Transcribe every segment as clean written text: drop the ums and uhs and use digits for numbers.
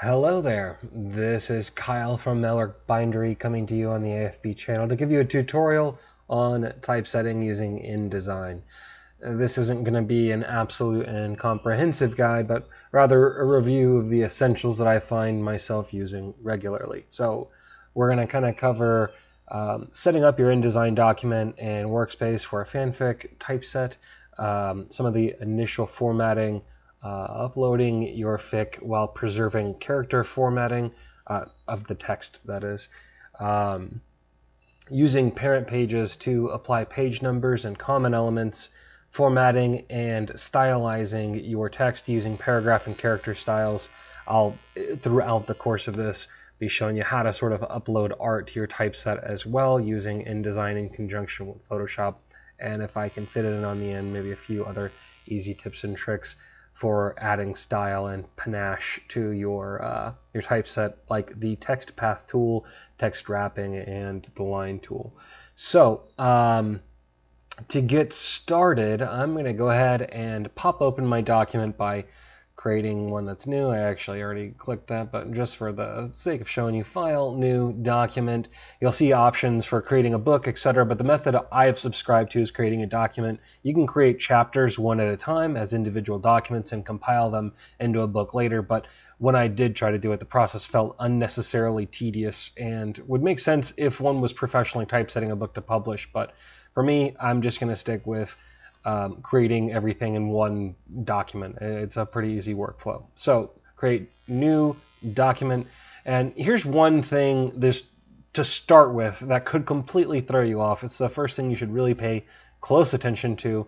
Hello there, this is Kyle from Elyrk Bindery coming to you on the AFB channel to give you a tutorial on typesetting using InDesign. This isn't going to be an absolute and comprehensive guide, but rather a review of the essentials that I find myself using regularly. So we're going to kind of cover setting up your InDesign document and workspace for a fanfic typeset, some of the initial formatting, uploading your fic while preserving character formatting of the text, that is, using parent pages to apply page numbers and common elements, formatting and stylizing your text using paragraph and character styles. I'll, throughout the course of this, be showing you how to sort of upload art to your typeset as well using InDesign in conjunction with Photoshop. And if I can fit it in on the end, maybe a few other easy tips and tricks for adding style and panache to your typeset, like the text path tool, text wrapping, and the line tool. So to get started, I'm going to go ahead and pop open my document by creating one that's new. I actually already clicked that, but just for the sake of showing you, File, New, Document. You'll see options for creating a book, etc. But the method I have subscribed to is creating a document. You can create chapters one at a time as individual documents and compile them into a book later. But when I did try to do it, the process felt unnecessarily tedious and would make sense if one was professionally typesetting a book to publish. But for me, I'm just going to stick with creating everything in one document. It's a pretty easy workflow. So create new document. And here's one thing this to start with that could completely throw you off. It's the first thing you should really pay close attention to.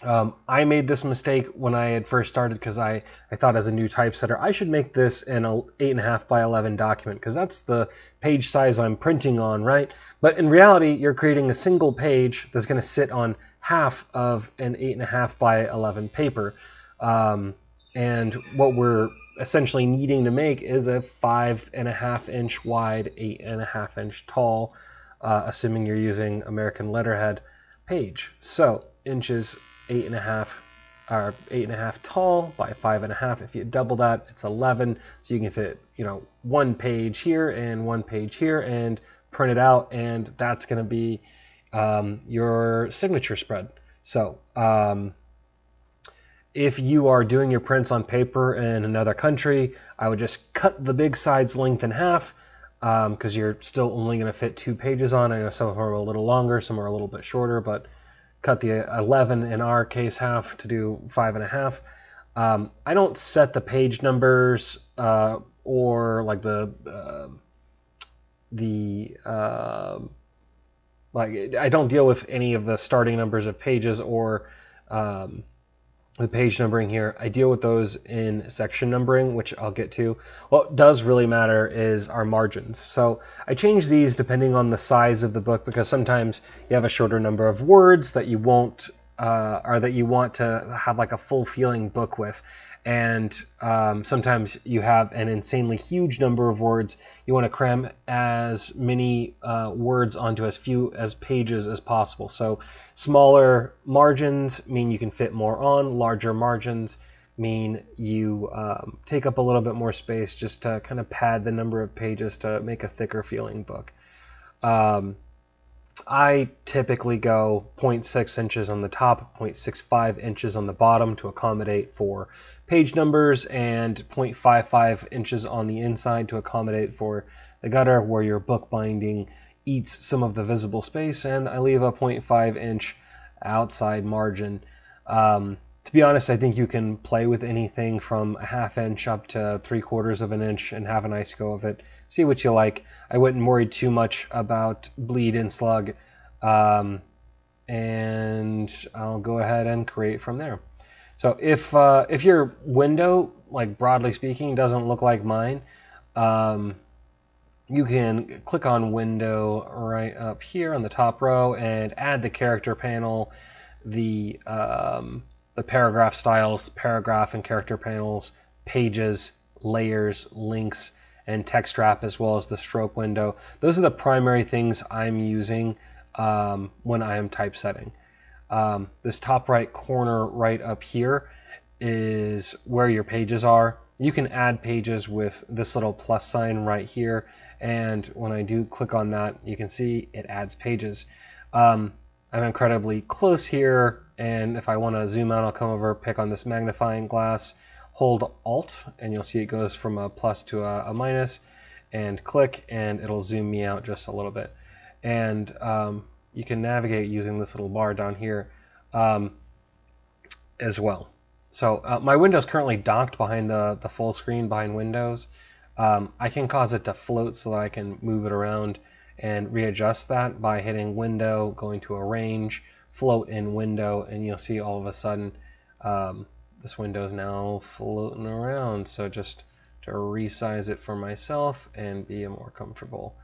I made this mistake when I had first started because I thought as a new typesetter, I should make this an 8.5 by 11 document because that's the page size I'm printing on, right? But in reality, you're creating a single page that's going to sit on half of an 8.5 by 11 paper. And what we're essentially needing to make is a 5.5 inch wide, 8.5 inch tall, assuming you're using American letterhead page. So inches 8.5 tall by 5.5. If you double that, it's 11. So you can fit, one page here and one page here and print it out, and that's going to be your signature spread. So if you are doing your prints on paper in another country, I would just cut the big sides length in half because you're still only going to fit 2 pages on. I know some of them are a little longer, some are a little bit shorter, but cut the 11 in our case half to do 5.5. I don't set the page numbers or like I don't deal with any of the starting numbers of pages or the page numbering here. I deal with those in section numbering, which I'll get to. What does really matter is our margins. So I change these depending on the size of the book because sometimes you have a shorter number of words that you won't or that you want to have like a full feeling book with. And sometimes you have an insanely huge number of words. You want to cram as many words onto as few as pages as possible. So smaller margins mean you can fit more on. Larger margins mean you take up a little bit more space just to kind of pad the number of pages to make a thicker feeling book. I typically go 0.6 inches on the top, 0.65 inches on the bottom to accommodate for page numbers, and 0.55 inches on the inside to accommodate for the gutter where your book binding eats some of the visible space, and I leave a 0.5 inch outside margin. To be honest, I think you can play with anything from a half inch up to 3/4 of an inch and have a nice go of it. See what you like. I wouldn't worry too much about bleed and slug, and I'll go ahead and create from there. So if your window, like broadly speaking, doesn't look like mine, you can click on window right up here on the top row and add the character panel, the paragraph styles, paragraph and character panels, pages, layers, links, and text wrap, as well as the stroke window. Those are the primary things I'm using when I am typesetting. This top right corner right up here is where your pages are. you can add pages with this little plus sign right here. And when I do click on that, you can see it adds pages. I'm incredibly close here. And if I want to zoom out, I'll come over, pick on this magnifying glass, hold Alt, and you'll see it goes from a plus to a minus, and click, and it'll zoom me out just a little bit. And you can navigate using this little bar down here as well. So my window is currently docked behind the full screen behind Windows. I can cause it to float so that I can move it around and readjust that by hitting Window, going to Arrange, Float in Window, and you'll see all of a sudden this window is now floating around. So just to resize it for myself and be a more comfortable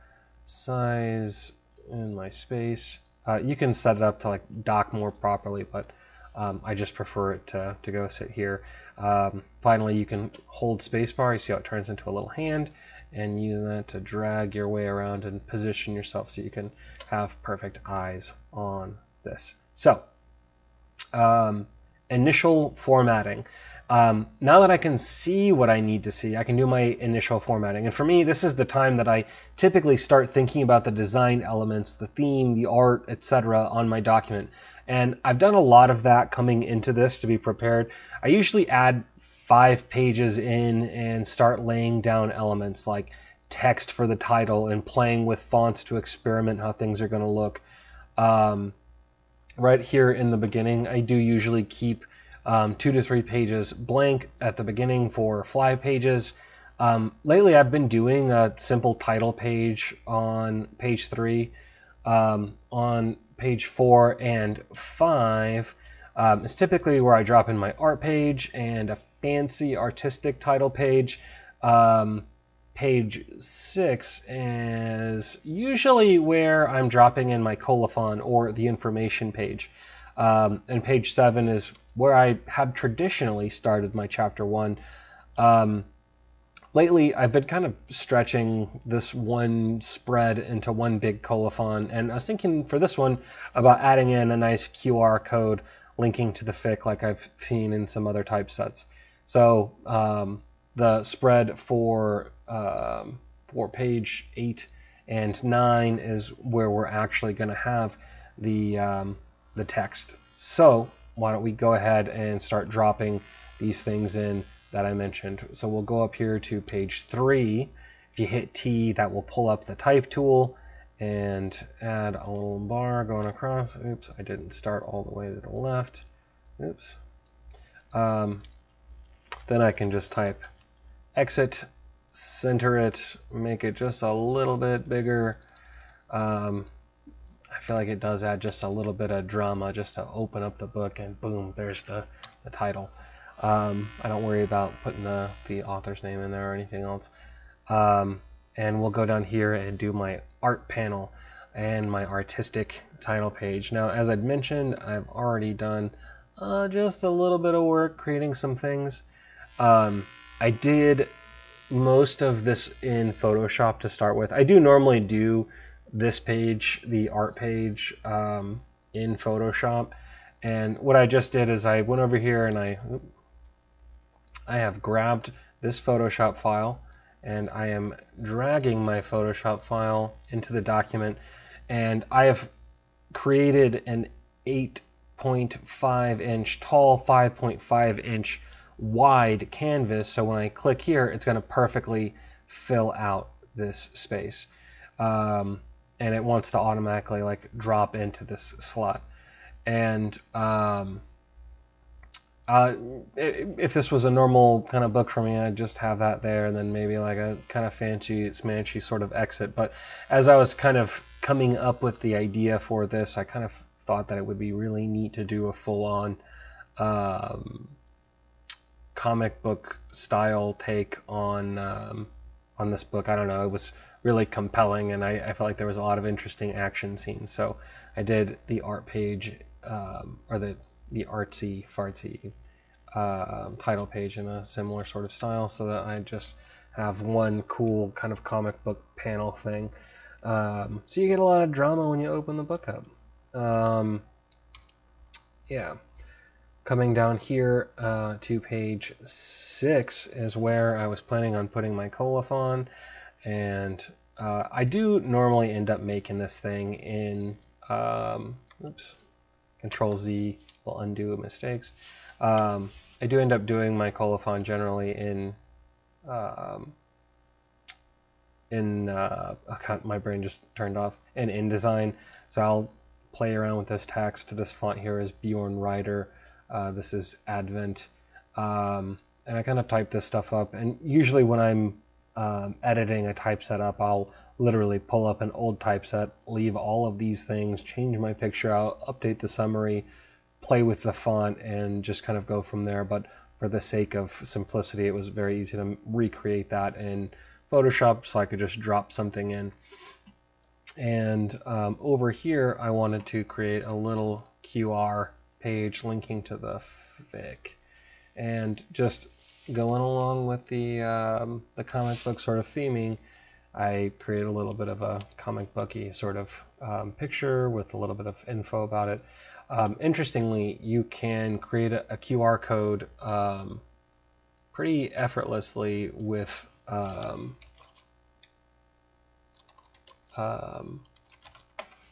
size in my space. You can set it up to like dock more properly, but I just prefer it to go sit here. Finally, you can hold spacebar. You see how it turns into a little hand, and use that to drag your way around and position yourself so you can have perfect eyes on this. So, initial formatting. Now that I can see what I need to see, I can do my initial formatting. And for me, this is the time that I typically start thinking about the design elements, the theme, the art, etc. on my document. And I've done a lot of that coming into this to be prepared. I usually add 5 pages in and start laying down elements like text for the title and playing with fonts to experiment how things are going to look. Right here in the beginning, I do usually keep 2 to 3 pages blank at the beginning for fly pages. Lately, I've been doing a simple title page on page 3. On page 4 and 5 is typically where I drop in my art page, and a fancy artistic title page. Page 6 is usually where I'm dropping in my colophon or the information page. And page 7 is where I have traditionally started my chapter 1. Lately, I've been kind of stretching this one spread into one big colophon, and I was thinking for this one about adding in a nice QR code linking to the fic like I've seen in some other typesets. So the spread for page 8 and 9 is where we're actually going to have the text. So why don't we go ahead and start dropping these things in that I mentioned. So we'll go up here to page 3. If you hit T, that will pull up the type tool and add a little bar going across. Oops, I didn't start all the way to the left. Oops. Then I can just type exit, center it, make it just a little bit bigger. I feel like it does add just a little bit of drama just to open up the book, and boom, there's the title. I don't worry about putting the author's name in there or anything else. And we'll go down here and do my art panel and my artistic title page. Now, as I'd mentioned, I've already done just a little bit of work creating some things. I did most of this in Photoshop to start with. I do normally do this page, the art page, in Photoshop. And what I just did is I went over here and I have grabbed this Photoshop file, and I am dragging my Photoshop file into the document, and I have created an 8.5 inch tall, 5.5 inch wide canvas. So when I click here, it's going to perfectly fill out this space. And it wants to automatically like drop into this slot. And if this was a normal kind of book for me, I'd just have that there and then maybe like a kind of fancy, smanchy sort of exit. But as I was kind of coming up with the idea for this, I kind of thought that it would be really neat to do a full-on comic book style take on this book. I don't know, it was really compelling, and I felt like there was a lot of interesting action scenes. So I did the art page, or the artsy fartsy title page in a similar sort of style, so that I just have one cool kind of comic book panel thing. So you get a lot of drama when you open the book up. Yeah. Coming down here to page 6 is where I was planning on putting my colophon, and I do normally end up making this thing in oops, Control Z will undo mistakes. I do end up doing my colophon generally in my brain just turned off, in InDesign. So I'll play around with this text. This font here is Bjorn Rider. This is Advent. And I kind of type this stuff up. And usually when I'm editing a typeset up, I'll literally pull up an old typeset, leave all of these things, change my picture out, update the summary, play with the font, and just kind of go from there. But for the sake of simplicity, it was very easy to recreate that in Photoshop, so I could just drop something in. And over here, I wanted to create a little QR page linking to the fic. And just going along with the comic book sort of theming, I created a little bit of a comic booky sort of picture with a little bit of info about it. Interestingly, you can create a QR code pretty effortlessly with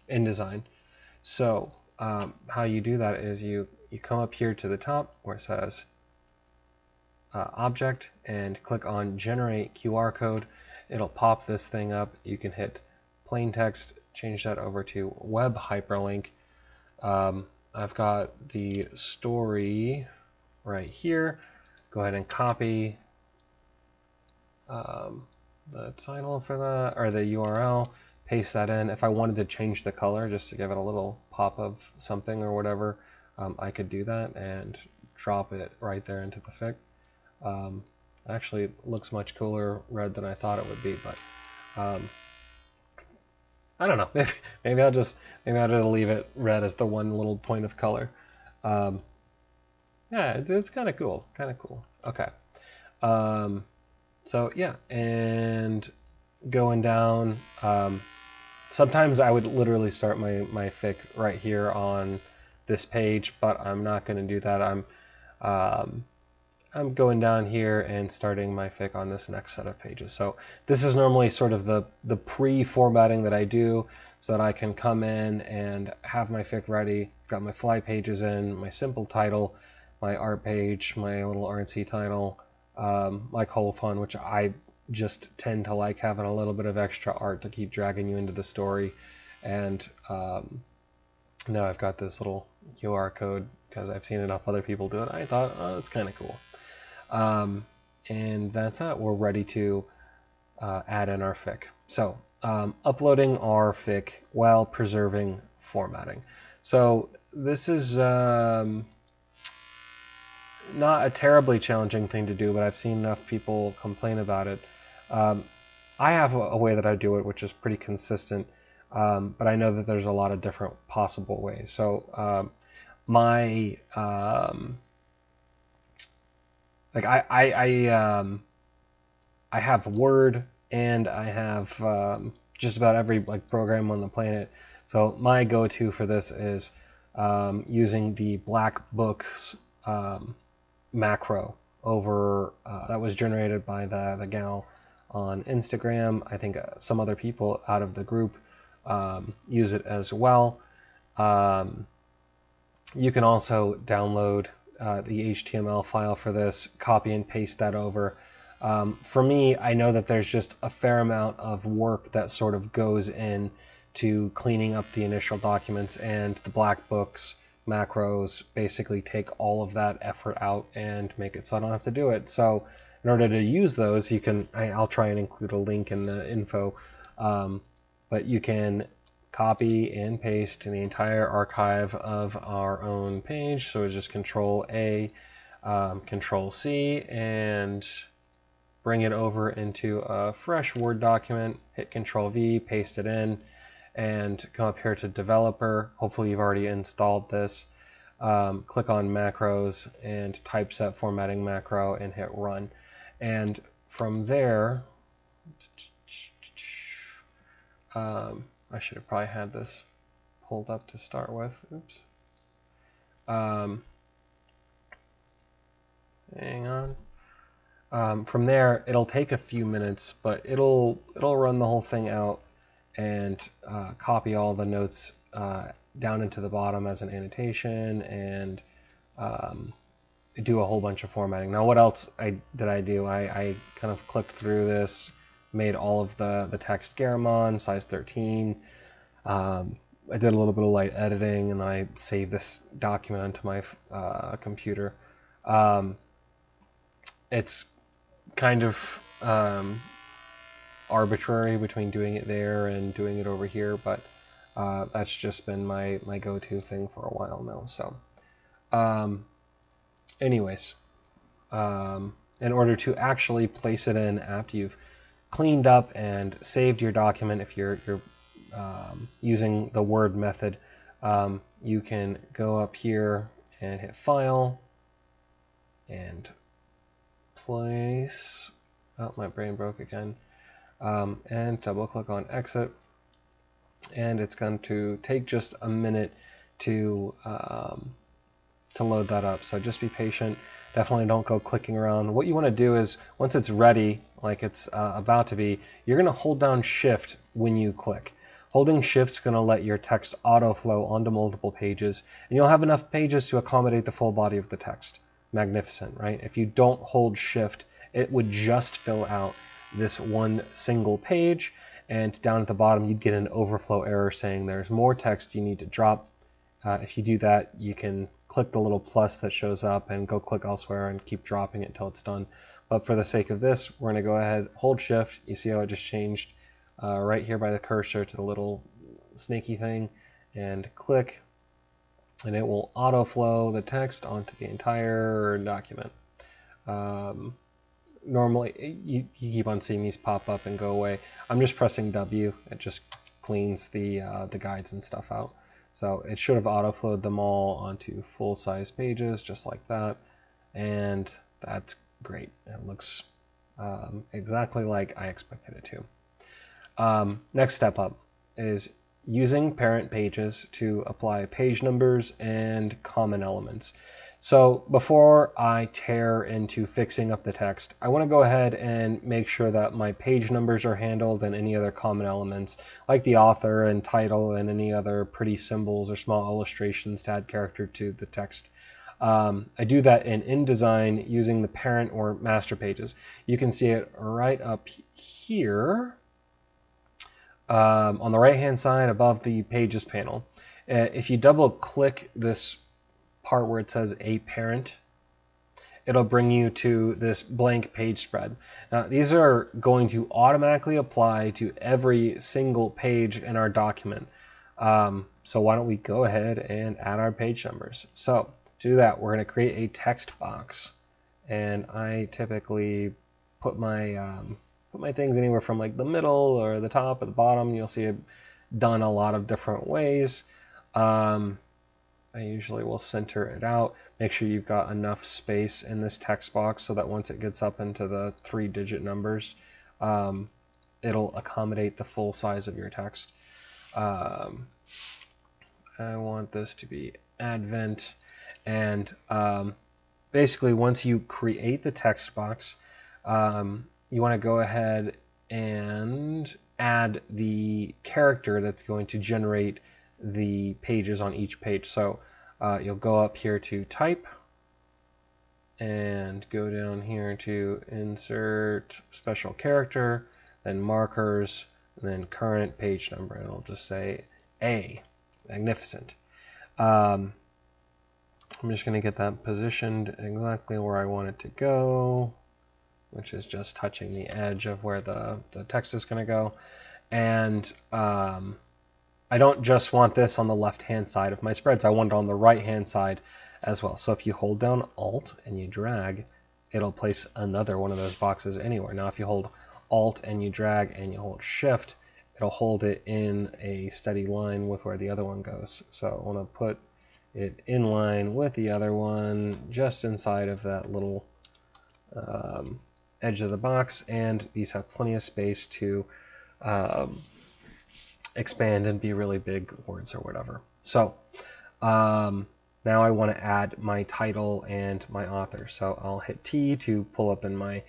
InDesign. So how you do that is you come up here to the top where it says Object and click on Generate QR Code. It'll pop this thing up. You can hit plain text, change that over to web hyperlink. I've got the story right here. Go ahead and copy the title for that, or the URL, paste that in. If I wanted to change the color just to give it a little pop of something or whatever, I could do that and drop it right there into the fic. Actually, it looks much cooler red than I thought it would be, but I don't know. Maybe I'll just leave it red as the one little point of color. Yeah, it's kind of cool. Okay. So yeah, and going down, sometimes I would literally start my fic right here on this page, but I'm not going to do that. I'm going down here and starting my fic on this next set of pages. So this is normally sort of the pre-formatting that I do so that I can come in and have my fic ready. Got my fly pages in, my simple title, my art page, my little artsy title, my colophon, which I just tend to like having a little bit of extra art to keep dragging you into the story. And now I've got this little QR code because I've seen enough other people do it. I thought, oh, it's kind of cool. And that's it. We're ready to add in our fic. So uploading our fic while preserving formatting. So this is not a terribly challenging thing to do, but I've seen enough people complain about it. I have a way that I do it, which is pretty consistent, but I know that there's a lot of different possible ways. So I have Word and I have just about every program on the planet. So my go-to for this is using the Black Books macro over that was generated by the gal on Instagram. I think some other people out of the group use it as well. You can also download the HTML file for this, copy and paste that over. For me, I know that there's just a fair amount of work that sort of goes in to cleaning up the initial documents, and the Black Books macros basically take all of that effort out and make it so I don't have to do it. So in order to use those, you can, I'll try and include a link in the info, but you can copy and paste the entire archive of our own page. So it's just Control A, Control C, and bring it over into a fresh Word document, hit Control V, paste it in, and come up here to Developer. Hopefully you've already installed this. Click on Macros and Typeset Formatting Macro and hit Run. And from there, I should have probably had this pulled up to start with. Oops. Hang on. From there, it'll take a few minutes, but it'll run the whole thing out and copy all the notes down into the bottom as an annotation and do a whole bunch of formatting. Now, what else did I do? I kind of clicked through this, made all of the text Garamond, size 13. I did a little bit of light editing, and then I saved this document onto my computer. It's kind of arbitrary between doing it there and doing it over here, but that's just been my go-to thing for a while now. So anyways, in order to actually place it in after you've cleaned up and saved your document, if you're using the Word method, you can go up here and hit File and Place. Oh, my brain broke again. And double click on Exit, and it's going to take just a minute to load that up. So just be patient. Definitely don't go clicking around. What you want to do is, once it's ready, like it's about to be, you're going to hold down Shift when you click. Holding Shift is going to let your text auto-flow onto multiple pages, and you'll have enough pages to accommodate the full body of the text. Magnificent, right? If you don't hold Shift, it would just fill out this one single page, and down at the bottom you'd get an overflow error saying there's more text you need to drop. If you do that, you can click the little plus that shows up and go click elsewhere and keep dropping it until it's done. But for the sake of this, we're going to go ahead, hold Shift. You see how it just changed right here by the cursor to the little snaky thing, and click, and it will auto-flow the text onto the entire document. Normally, you keep on seeing these pop up and go away. I'm just pressing W. It just cleans the guides and stuff out. So it should have auto-flowed them all onto full-size pages, just like that. And that's great. It looks exactly like I expected it to. Next step up is using parent pages to apply page numbers and common elements. So before I tear into fixing up the text, I want to go ahead and make sure that my page numbers are handled and any other common elements, like the author and title and any other pretty symbols or small illustrations to add character to the text. I do that in InDesign using the parent or master pages. You can see it right up here on the right-hand side above the Pages panel. If you double-click this part where it says a parent, it'll bring you to this blank page spread. Now, these are going to automatically apply to every single page in our document. So why don't we go ahead and add our page numbers. So to do that, we're going to create a text box, and I typically put my things anywhere from like the middle or the top or the bottom. You'll see it done a lot of different ways. I usually will center it out. Make sure you've got enough space in this text box so that once it gets up into the 3-digit numbers, it'll accommodate the full size of your text. I want this to be Advent, and basically once you create the text box, you want to go ahead and add the character that's going to generate the pages on each page. So you'll go up here to Type and go down here to Insert Special Character, then Markers, and then Current Page Number. And it'll just say A. Magnificent. I'm just going to get that positioned exactly where I want it to go, which is just touching the edge of where the text is going to go. And I don't just want this on the left-hand side of my spreads. I want it on the right-hand side as well. So if you hold down Alt and you drag, it'll place another one of those boxes anywhere. Now, if you hold Alt and you drag and you hold Shift, it'll hold it in a steady line with where the other one goes. So I want to put it in line with the other one, just inside of that little edge of the box, and these have plenty of space to expand and be really big words or whatever. So now I want to add my title and my author. So I'll hit T to pull up in my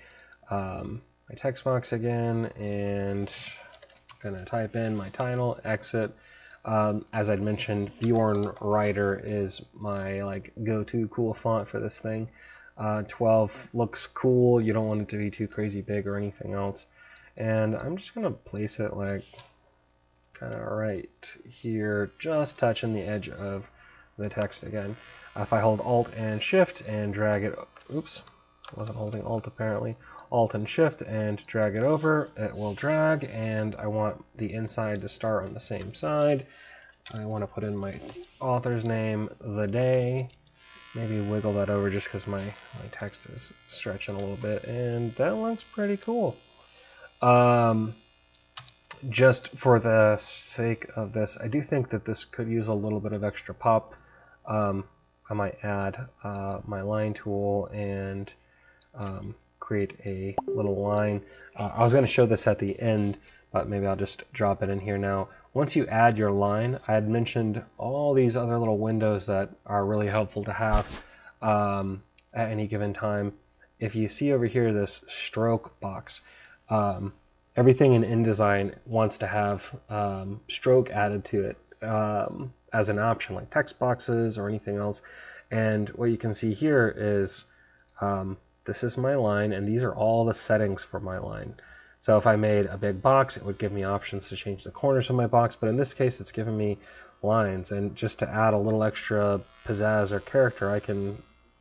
my text box again, and I'm gonna type in my title, exit. As I'd mentioned, Bjorn Writer is my like go-to cool font for this thing. 12 looks cool. You don't want it to be too crazy big or anything else. And I'm just gonna place it like kind of right here, just touching the edge of the text again. If I hold Alt and Shift and drag it, oops, wasn't holding Alt apparently. Alt and Shift and drag it over, it will drag, and I want the inside to start on the same side. I want to put in my author's name, the day, maybe wiggle that over just because my text is stretching a little bit, and that looks pretty cool. Just for the sake of this, I do think that this could use a little bit of extra pop. I might add my line tool and create a little line. I was going to show this at the end, but maybe I'll just drop it in here now. Once you add your line, I had mentioned all these other little windows that are really helpful to have at any given time. If you see over here this stroke box, everything in InDesign wants to have stroke added to it as an option, like text boxes or anything else. And what you can see here is this is my line, and these are all the settings for my line. So if I made a big box, it would give me options to change the corners of my box, but in this case, it's giving me lines. And just to add a little extra pizzazz or character, I can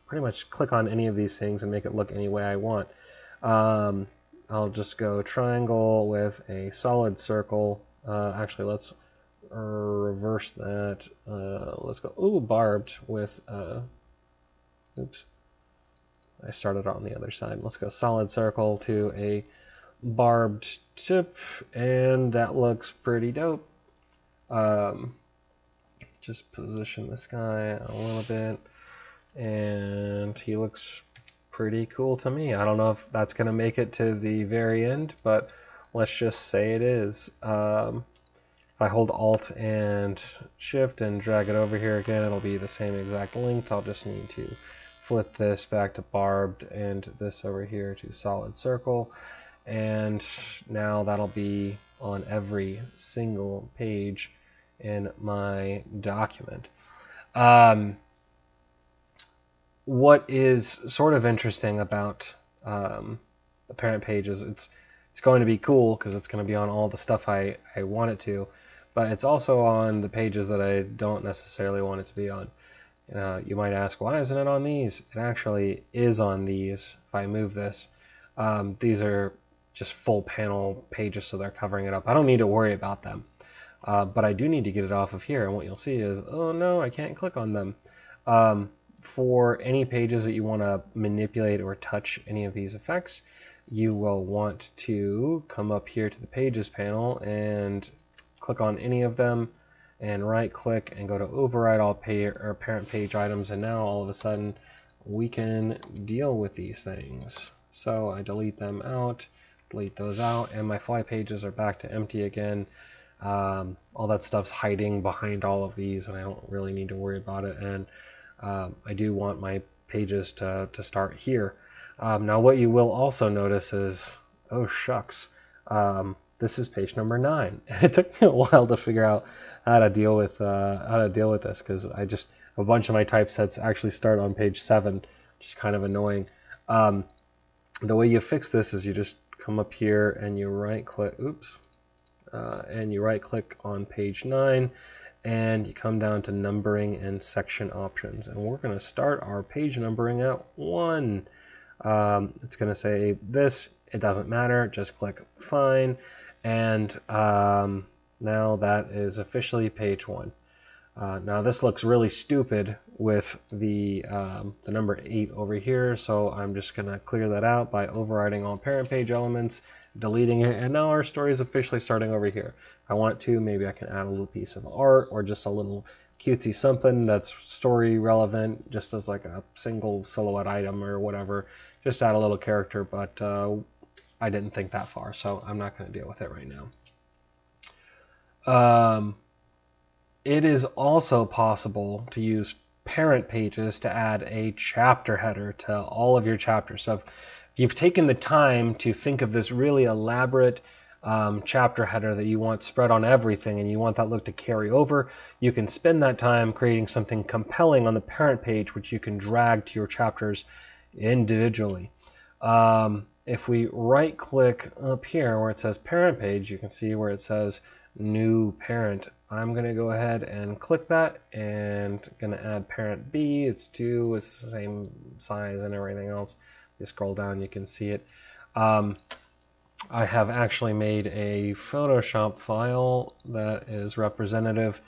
pretty much click on any of these things and make it look any way I want. I'll just go triangle with a solid circle. Actually, let's reverse that. Let's go, ooh, barbed with, oops. I started on the other side. Let's go solid circle to a barbed tip, and that looks pretty dope. Just position this guy a little bit, and he looks pretty cool to me. I don't know if that's going to make it to the very end, but let's just say it is. If I hold Alt and Shift and drag it over here again, it'll be the same exact length. I'll just need to flip this back to barbed and this over here to solid circle. And now that'll be on every single page in my document. What is sort of interesting about the parent page is it's going to be cool because it's going to be on all the stuff I want it to, but it's also on the pages that I don't necessarily want it to be on. You might ask, why isn't it on these? It actually is on these. If I move this, these are just full panel pages, so they're covering it up. I don't need to worry about them, but I do need to get it off of here. And what you'll see is, oh no, I can't click on them. For any pages that you want to manipulate or touch any of these effects, you will want to come up here to the Pages panel and click on any of them and right click and go to override all parent page items, and now all of a sudden we can deal with these things. So I delete them out, delete those out, and my fly pages are back to empty again. All that stuff's hiding behind all of these, and I don't really need to worry about it. And I do want my pages to start here. Now what you will also notice is, oh shucks, this is page number 9. It took me a while to figure out how to deal with this, because a bunch of my typesets actually start on page 7, which is kind of annoying. The way you fix this is you just come up here and you right click, and you right click on page 9, and you come down to numbering and section options, and we're going to start our page numbering at 1. It's going to say this, it doesn't matter, just click fine, and now that is officially page 1. Now this looks really stupid with the number 8 over here, so I'm just going to clear that out by overriding all parent page elements, deleting it, and now our story is officially starting over here. If I want to, maybe I can add a little piece of art or just a little cutesy something that's story relevant, just as like a single silhouette item or whatever. Just add a little character, but I didn't think that far, so I'm not going to deal with it right now. It is also possible to use parent pages to add a chapter header to all of your chapters. So if you've taken the time to think of this really elaborate chapter header that you want spread on everything and you want that look to carry over, you can spend that time creating something compelling on the parent page, which you can drag to your chapters individually. If we right click up here where it says parent page, you can see where it says new parent. I'm going to go ahead and click that and going to add parent B. It's 2, it's the same size and everything else. You scroll down, you can see it. I have actually made a Photoshop file that is representative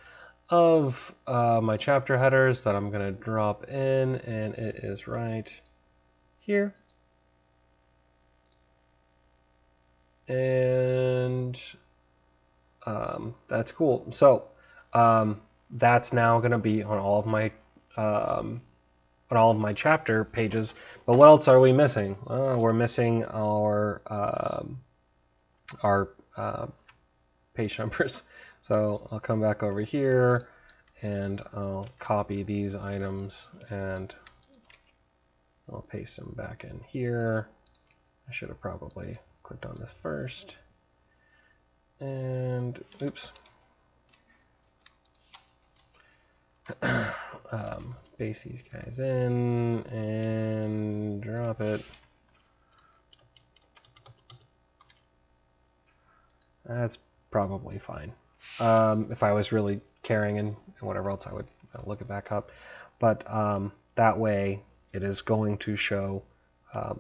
of my chapter headers that I'm going to drop in, and it is right here. And that's cool. So that's now going to be on all of my chapter pages. But what else are we missing? We're missing our page numbers. So I'll come back over here and I'll copy these items and I'll paste them back in here. I should have probably clicked on this first. And oops. Paste these guys in and drop it. That's probably fine. If I was really caring and whatever else, I would look it back up. But that way it is going to show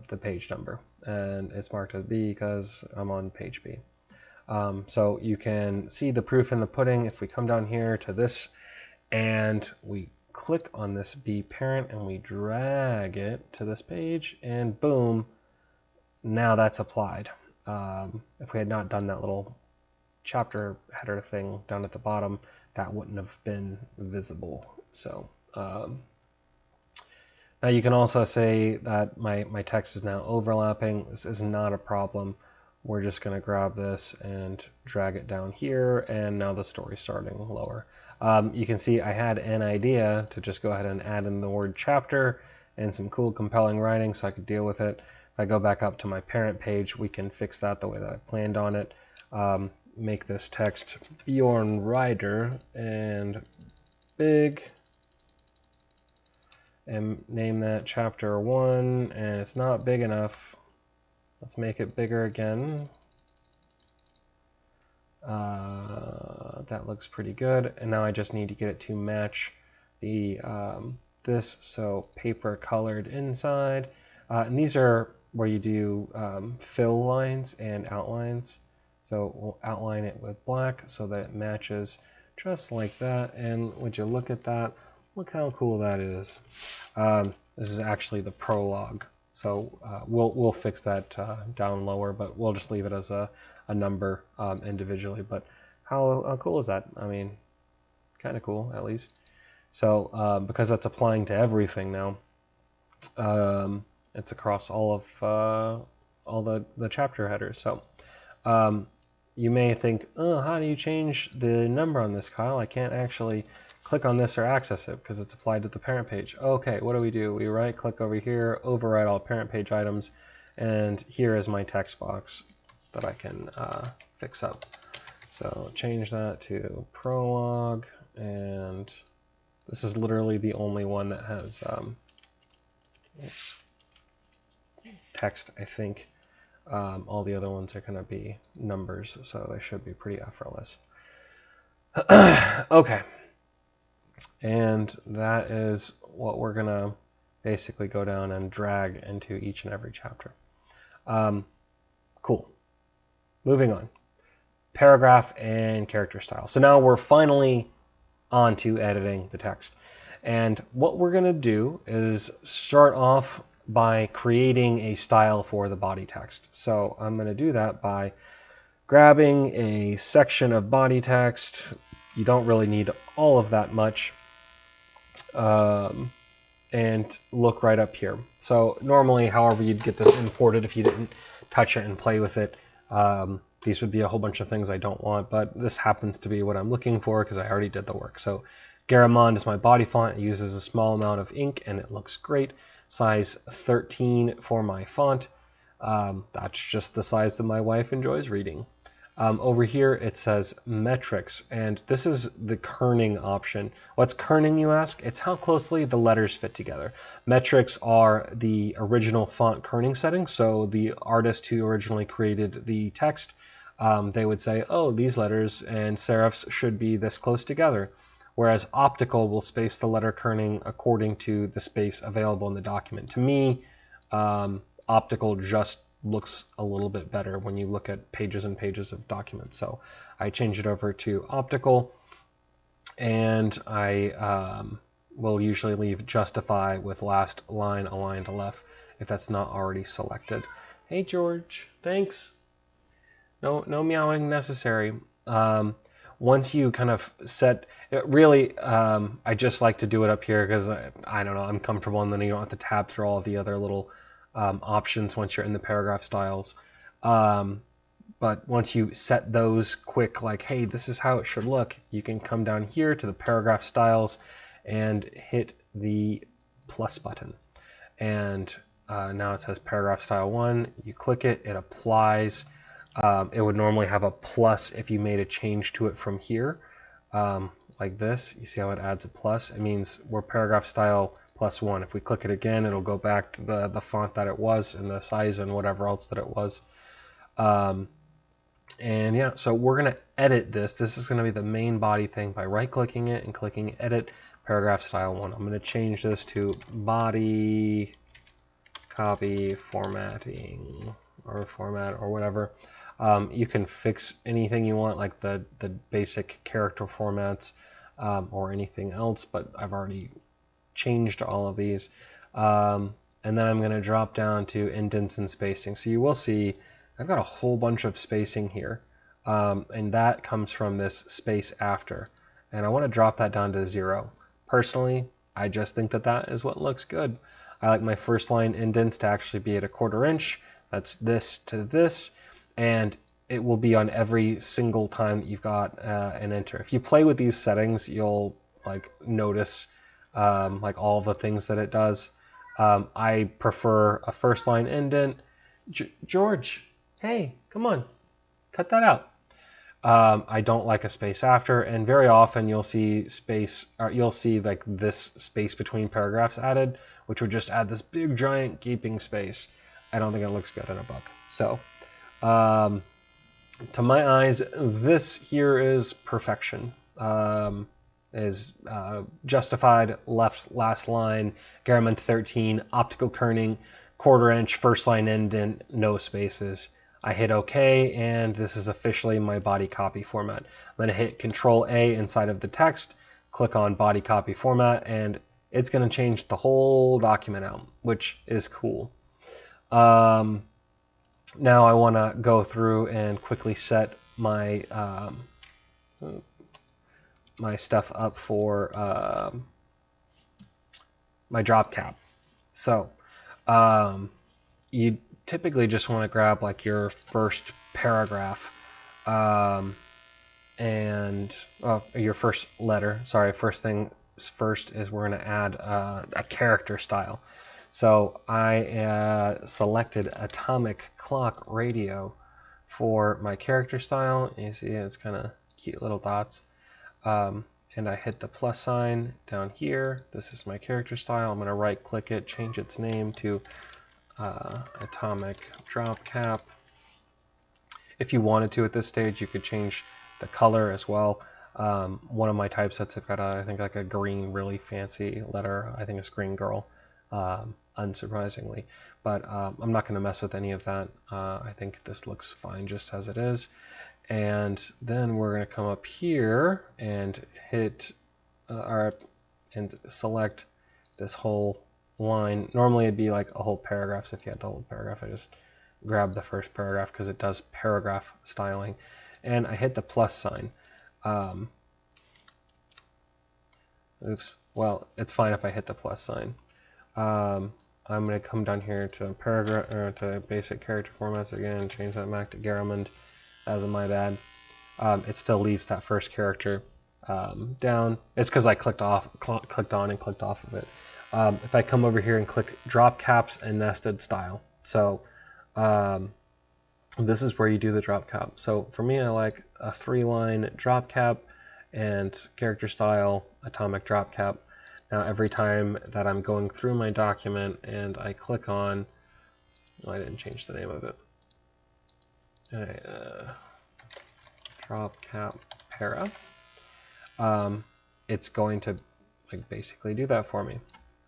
the page number. And it's marked as B because I'm on page B. So you can see the proof in the pudding if we come down here to this and we click on this B parent and we drag it to this page and boom, now that's applied. If we had not done that little chapter header thing down at the bottom, that wouldn't have been visible. So now you can also say that my text is now overlapping. This is not a problem. We're just going to grab this and drag it down here, and now the story's starting lower. You can see I had an idea to just go ahead and add in the word chapter and some cool compelling writing so I could deal with it. If I go back up to my parent page, we can fix that the way that I planned on it. Make this text Bjorn Rider and big, and name that chapter 1, and it's not big enough. Let's make it bigger again. That looks pretty good. And now I just need to get it to match the this. So paper colored inside. And these are where you do fill lines and outlines. So we'll outline it with black so that it matches just like that. And would you look at that? Look how cool that is. This is actually the prologue. So we'll fix that down lower, but we'll just leave it as a number individually. But how cool is that? I mean, kind of cool, at least. So because that's applying to everything now, it's across all the chapter headers. So you may think, oh, how do you change the number on this, Kyle? I can't actually click on this or access it because it's applied to the parent page. Okay, what do? We right click over here, override all parent page items, and here is my text box that I can fix up. So change that to prologue, and this is literally the only one that has text, I think. All the other ones are going to be numbers, so they should be pretty effortless. Okay. And that is what we're going to basically go down and drag into each and every chapter. Cool. Moving on. Paragraph and character style. So now we're finally on to editing the text. And what we're going to do is start off by creating a style for the body text. So I'm going to do that by grabbing a section of body text. You don't really need all of that much. And look right up here. So normally, however you'd get this imported if you didn't touch it and play with it, these would be a whole bunch of things I don't want, but this happens to be what I'm looking for because I already did the work. So Garamond is my body font. It uses a small amount of ink and it looks great. Size 13 for my font. That's just the size that my wife enjoys reading. Over here it says metrics, and this is the kerning option. What's kerning, you ask? It's how closely the letters fit together. Metrics are the original font kerning settings, so the artist who originally created the text, they would say, oh, these letters and serifs should be this close together. Whereas optical will space the letter kerning according to the space available in the document. To me, optical just looks a little bit better when you look at pages and pages of documents. So I change it over to optical, and I will usually leave justify with last line aligned to left if that's not already selected. Hey George, thanks. No meowing necessary. Once you kind of set, really, I just like to do it up here because I don't know, I'm comfortable, and then you don't have to tab through all the other little options once you're in the paragraph styles. But once you set those quick, like, hey, this is how it should look, you can come down here to the paragraph styles and hit the plus button. And now it says paragraph style 1. You click it, it applies. It would normally have a plus if you made a change to it from here, like this. You see how it adds a plus? It means we're paragraph style +1. If we click it again, it'll go back to the font that it was and the size and whatever else that it was. And yeah, so we're going to edit this. This is going to be the main body thing by right-clicking it and clicking Edit Paragraph Style 1. I'm going to change this to Body Copy Formatting or Format or whatever. You can fix anything you want, like the basic character formats or anything else, but I've already changed all of these. And then I'm going to drop down to indents and spacing. So you will see I've got a whole bunch of spacing here, and that comes from this space after. And I want to drop that down to 0. Personally, I just think that that is what looks good. I like my first line indents to actually be at 1/4 inch. That's this to this, and it will be on every single time that you've got an enter. If you play with these settings, you'll like notice like all the things that it does. I prefer a first line indent. George, hey, come on, cut that out. I don't like a space after, and very often you'll see space, or you'll see like this space between paragraphs added, which would just add this big giant gaping space. I don't think it looks good in a book. So, to my eyes, this here is perfection. Is justified last line, Garamond 13, optical kerning, 1/4 inch, first line indent, no spaces. I hit OK, and this is officially my body copy format. I'm going to hit Control A inside of the text, click on body copy format, and it's going to change the whole document out, which is cool. Now I want to go through and quickly set my my stuff up for my drop cap. So you typically just want to grab like your first paragraph and your first letter. Sorry, first thing first is we're going to add a character style. So I selected atomic clock radio for my character style. You see it's kind of cute little dots. And I hit the plus sign down here. This is my character style. I'm going to right click it, change its name to atomic drop cap. If you wanted to at this stage, you could change the color as well. One of my typesets have got I think like a green, really fancy letter. I think it's Green Girl, unsurprisingly. But I'm not going to mess with any of that. I think this looks fine just as it is. And then we're going to come up here and hit and select this whole line. Normally it'd be like a whole paragraph, so if you had the whole paragraph, I just grab the first paragraph because it does paragraph styling. And I hit the plus sign. Oops. Well, it's fine if I hit the plus sign. I'm going to come down here to paragraph or to basic character formats again, change that back to Garamond. As in my bad. It still leaves that first character down. It's because I clicked on and clicked off of it. If I come over here and click drop caps and nested style, so this is where you do the drop cap. So for me, I like a 3-line drop cap and character style atomic drop cap. Now every time that I'm going through my document and I click on, I didn't change the name of it. Drop cap para. It's going to like basically do that for me.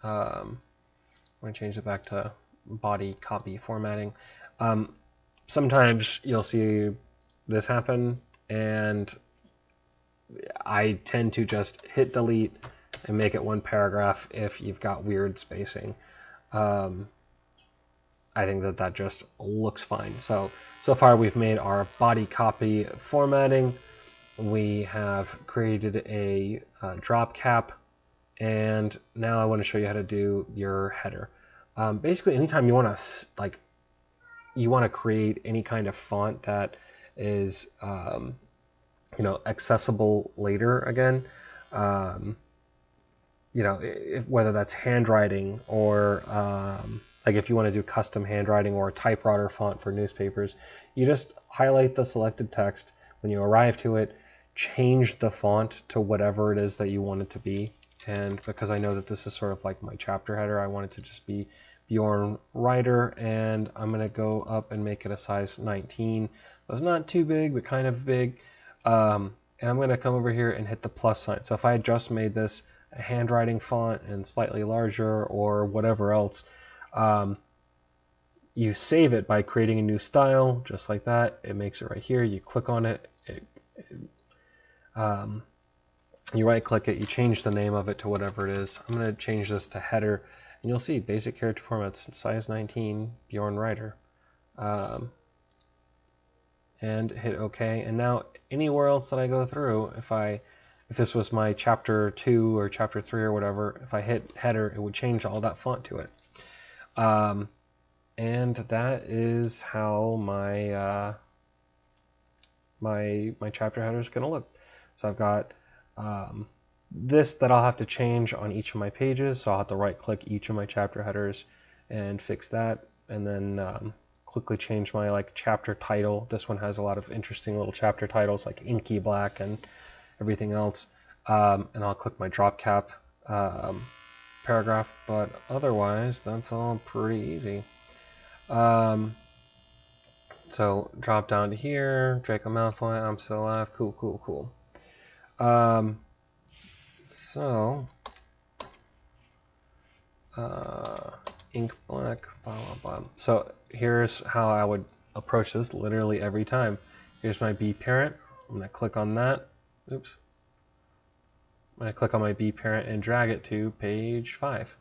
I'm going to change it back to body copy formatting. Sometimes you'll see this happen, and I tend to just hit delete and make it one paragraph if you've got weird spacing. I think that just looks fine. So far we've made our body copy formatting. We have created a drop cap, and now I want to show you how to do your header. Basically, anytime you want to create any kind of font that is accessible later again, whether that's handwriting or like if you want to do custom handwriting or a typewriter font for newspapers, you just highlight the selected text. When you arrive to it, change the font to whatever it is that you want it to be. And because I know that this is sort of like my chapter header, I want it to just be Bjorn Writer, and I'm going to go up and make it a size 19. So it's not too big, but kind of big. And I'm going to come over here and hit the plus sign. So if I had just made this a handwriting font and slightly larger or whatever else, you save it by creating a new style, just like that. It makes it right here. You click on it. You right click it, you change the name of it to whatever it is. I'm going to change this to header, and you'll see basic character formats, size 19, Bjorn Writer. And hit OK. And now anywhere else that I go through, if this was my chapter 2 or chapter 3 or whatever, if I hit header, it would change all that font to it. And that is how my my chapter header is going to look. So I've got this that I'll have to change on each of my pages. So I'll have to right click each of my chapter headers and fix that, and then quickly change my chapter title. This one has a lot of interesting little chapter titles like Inky Black and everything else. And I'll click my drop cap paragraph, but otherwise that's all pretty easy. So drop down to here, Draco Malfoy, I'm still alive, cool. Ink black, blah, blah, blah. So here's how I would approach this literally every time. Here's my B parent. I'm going to click on that. Oops. I'm going to click on my B parent and drag it to page 5.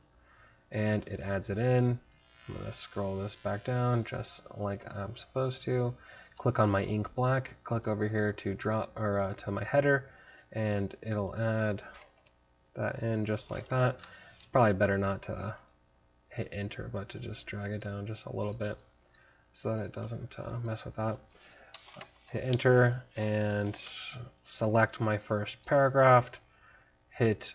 And it adds it in. I'm going to scroll this back down just like I'm supposed to. Click on my ink black. Click over here to to my header, and it'll add that in just like that. It's probably better not to hit enter, but to just drag it down just a little bit so that it doesn't mess with that. Hit enter and select my first paragraph. Hit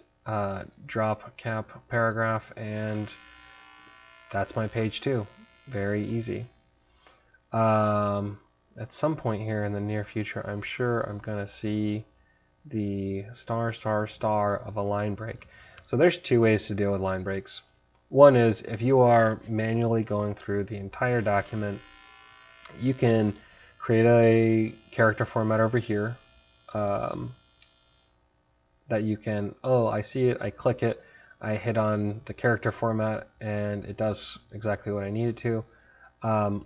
drop cap paragraph, and that's my page 2. Very easy. At some point here in the near future, I'm sure I'm going to see the star of a line break. So there's 2 ways to deal with line breaks. One is if you are manually going through the entire document, you can create a character format over here that you can, I see it, I click it, I hit on the character format, and it does exactly what I need it to.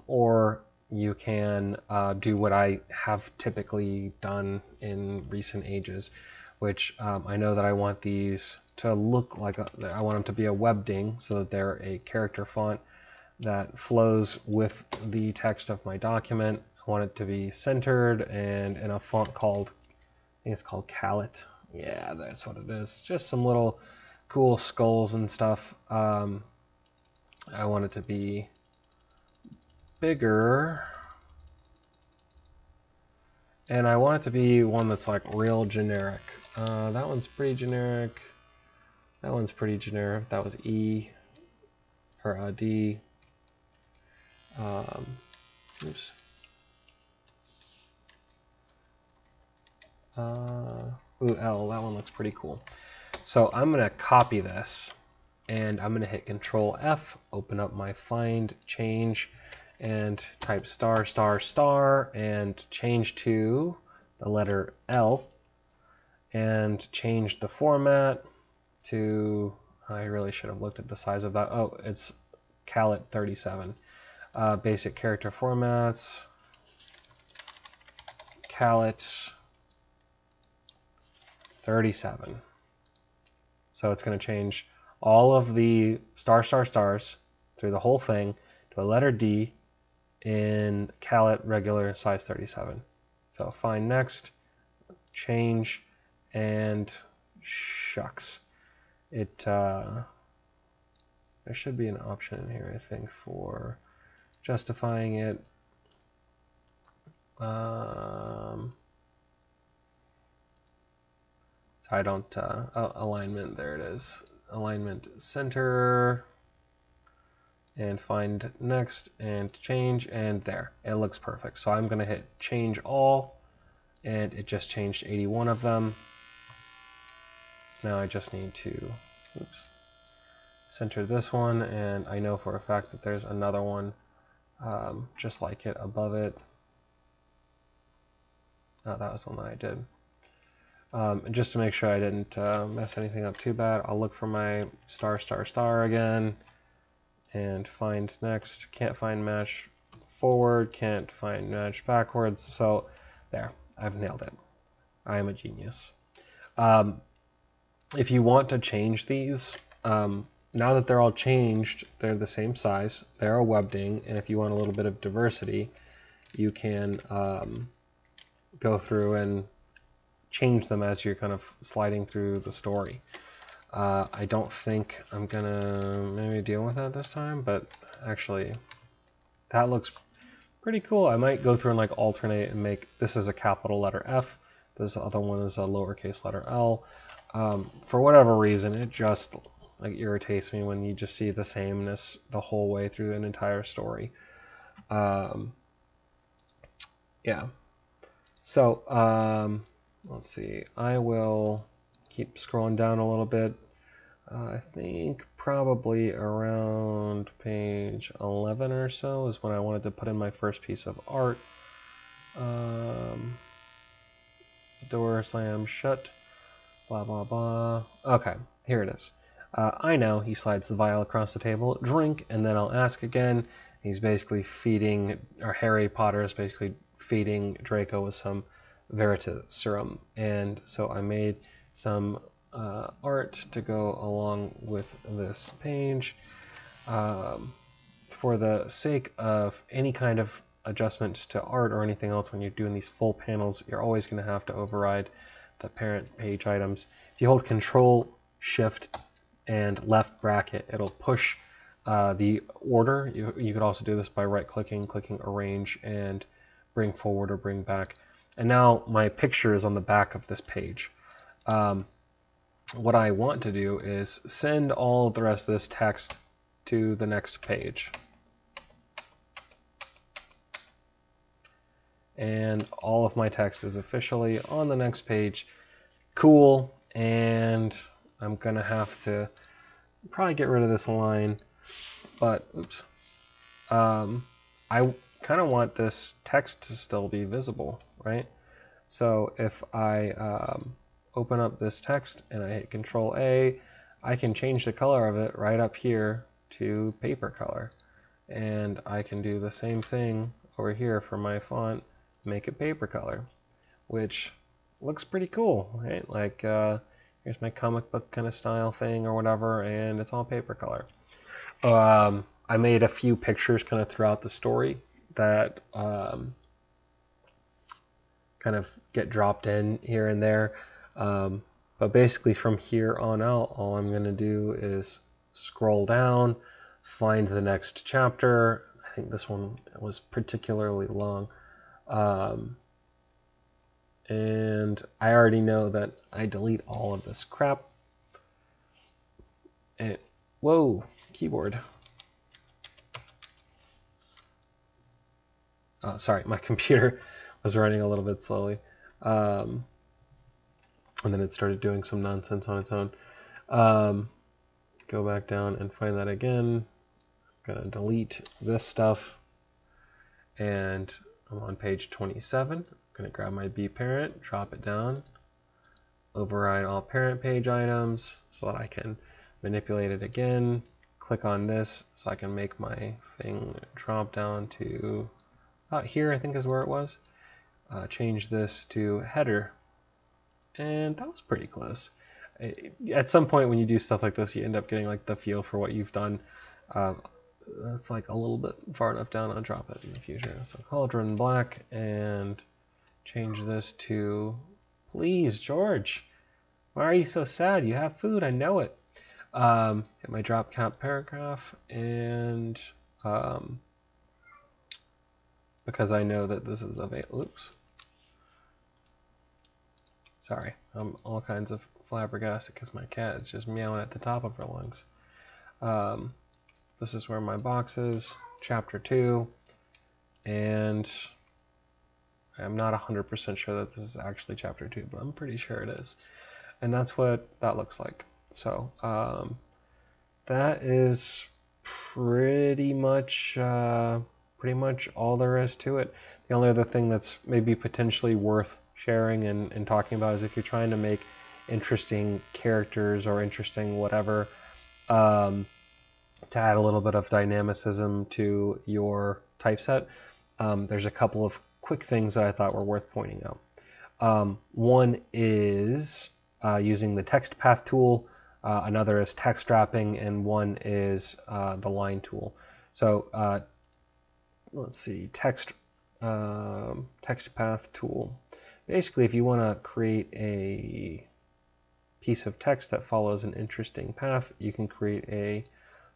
Or you can do what I have typically done in recent ages, which I know that I want these to look like, I want them to be a webding, so that they're a character font that flows with the text of my document. I want it to be centered and in a font called, I think it's called Calit. Yeah, that's what it is. Just some little cool skulls and stuff. I want it to be bigger, and I want it to be one that's like real generic. That one's pretty generic. That one's pretty generic. That was E or D. Oops. Ooh, L. That one looks pretty cool. So I'm going to copy this, and I'm going to hit Control F, open up my Find, Change, and type star, star, star, and change to the letter L, and change the format to, I really should have looked at the size of that. Oh, it's Calit 37. Basic character formats, Calit 37. So it's going to change all of the star, star, stars through the whole thing to a letter D in Calit regular size 37. So find next, change, and shucks. There should be an option in here, I think, for justifying it. So I don't, alignment, there it is. Alignment center, and find next, and change, and there. It looks perfect. So I'm gonna hit change all, and it just changed 81 of them. Now I just need to, oops, center this one, and I know for a fact that there's another one just like it above it. Oh, that was the one that I did. And just to make sure I didn't mess anything up too bad, I'll look for my star, star, star again, and find next. Can't find match forward, can't find match backwards. So there, I've nailed it. I am a genius. If you want to change these, now that they're all changed, they're the same size, they're a webding, and if you want a little bit of diversity, you can go through and change them as you're kind of sliding through the story. I don't think I'm gonna maybe deal with that this time, but actually that looks pretty cool. I might go through and like alternate and make this is a capital letter F, this other one is a lowercase letter L. For whatever reason, it just like irritates me when you just see the sameness the whole way through an entire story. Yeah. So let's see. I will keep scrolling down a little bit. I think probably around page 11 or so is when I wanted to put in my first piece of art. The door slam shut. Blah, blah, blah. Okay, here it is. I know, he slides the vial across the table. Drink, and then I'll ask again. He's basically feeding, or Harry Potter is basically feeding Draco with some Veritas serum. And so I made some art to go along with this page. For the sake of any kind of adjustments to art or anything else, when you're doing these full panels, you're always going to have to override the parent page items. If you hold Control, Shift, and left bracket, it'll push the order. You could also do this by right-clicking, clicking Arrange, and bring forward or bring back. And now my picture is on the back of this page. What I want to do is send all of the rest of this text to the next page. And all of my text is officially on the next page. Cool. And I'm going to have to probably get rid of this line. But, oops. I kind of want this text to still be visible, right? So if I open up this text and I hit Control A, I can change the color of it right up here to paper color. And I can do the same thing over here for my font, make it paper color, which looks pretty cool, right? Like here's my comic book kind of style thing or whatever, and it's all paper color. I made a few pictures kind of throughout the story that kind of get dropped in here and there. But basically from here on out, all I'm going to do is scroll down, find the next chapter. I think this one was particularly long. And I already know that I delete all of this crap. And, whoa, keyboard. Oh, sorry, my computer was running a little bit slowly. And then it started doing some nonsense on its own. Go back down and find that again. I'm going to delete this stuff. And I'm on page 27. I'm going to grab my B parent, drop it down, override all parent page items so that I can manipulate it again. Click on this so I can make my thing drop down to here, I think is where it was. Change this to header. And that was pretty close. At some point when you do stuff like this, you end up getting like the feel for what you've done. That's like a little bit far enough down. I'll drop it in the future. So cauldron black and change this to, please, George, why are you so sad? You have food, I know it. Hit my drop count paragraph, and because I know that this is available. Oops. Sorry, I'm all kinds of flabbergasted because my cat is just meowing at the top of her lungs. This is where my box is, chapter 2, and I'm not 100% sure that this is actually chapter 2, but I'm pretty sure it is. And that's what that looks like. So that is pretty much all there is to it. The only other thing that's maybe potentially worth sharing and talking about is if you're trying to make interesting characters or interesting whatever, to add a little bit of dynamicism to your typeset, there's a couple of quick things that I thought were worth pointing out. One is using the text path tool, another is text wrapping, and one is the line tool. So let's see, text path tool. Basically, if you want to create a piece of text that follows an interesting path, you can create a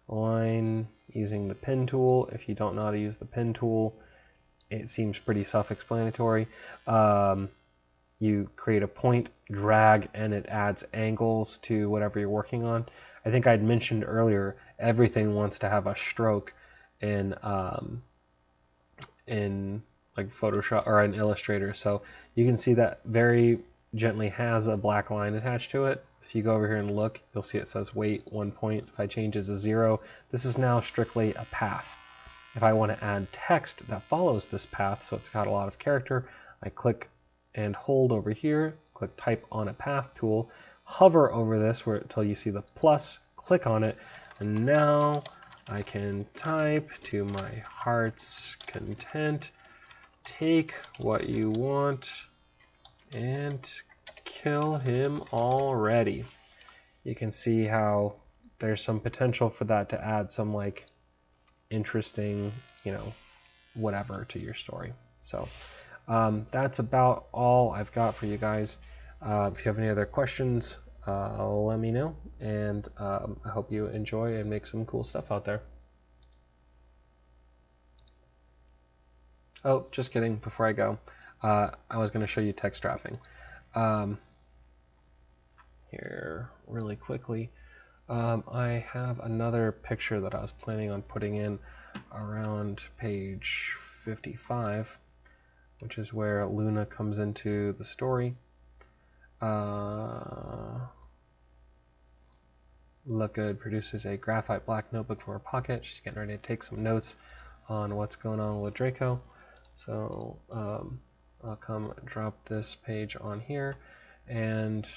line using the pin tool. If you don't know how to use the pin tool, it seems pretty self-explanatory. You create a point, drag, and it adds angles to whatever you're working on. I think I'd mentioned earlier, everything wants to have a stroke in like Photoshop or in Illustrator. So you can see that very gently has a black line attached to it. If you go over here and look, you'll see it says wait 1 point. If I change it to 0, this is now strictly a path. If I want to add text that follows this path, so it's got a lot of character, I click and hold over here, click type on a path tool, hover over this until you see the plus, click on it, and now I can type to my heart's content, take what you want, and kill him already. You can see how there's some potential for that to add some like interesting, whatever to your story. So that's about all I've got for you guys. If you have any other questions, let me know, and I hope you enjoy and make some cool stuff out there. Oh, just kidding, before I go, I was going to show you text wrapping. Here, really quickly, I have another picture that I was planning on putting in around page 55, which is where Luna comes into the story. Look Good produces a graphite black notebook for her pocket. She's getting ready to take some notes on what's going on with Draco. So I'll come drop this page on here and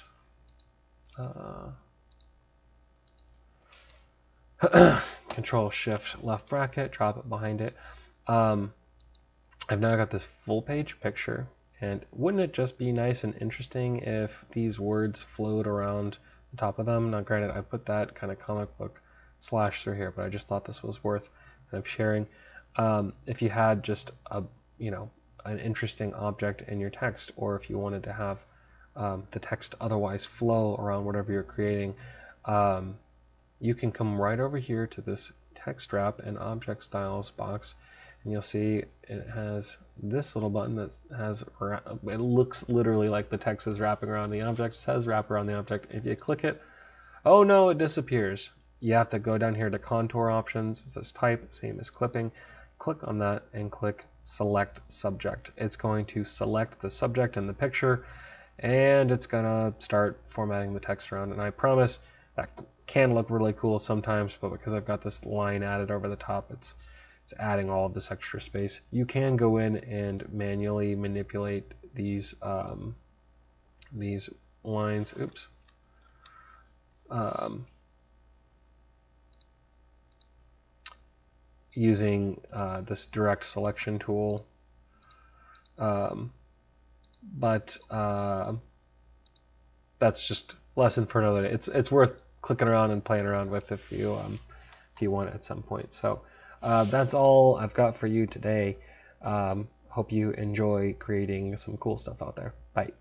Control Shift left bracket, drop it behind it. I've now got this full page picture, and wouldn't it just be nice and interesting if these words flowed around the top of them? Now granted, I put that kind of comic book slash through here, but I just thought this was worth kind of sharing. If you had just an interesting object in your text, or if you wanted to have the text otherwise flow around whatever you're creating, you can come right over here to this text wrap and object styles box, And you'll see it has this little button that has, it looks literally like the text is wrapping around the object. It says wrap around the object. If you click it, oh no, it disappears. You have to go down here to contour options. It says type, same as clipping. Click on that and click select subject. It's going to select the subject in the picture, and it's gonna start formatting the text around. And I promise that can look really cool sometimes, but because I've got this line added over the top, it's adding all of this extra space. You can go in and manually manipulate these lines. Oops. Using this direct selection tool, but that's just lesson for another day. It's worth clicking around and playing around with if you want at some point. So that's all I've got for you today. Hope you enjoy creating some cool stuff out there. Bye.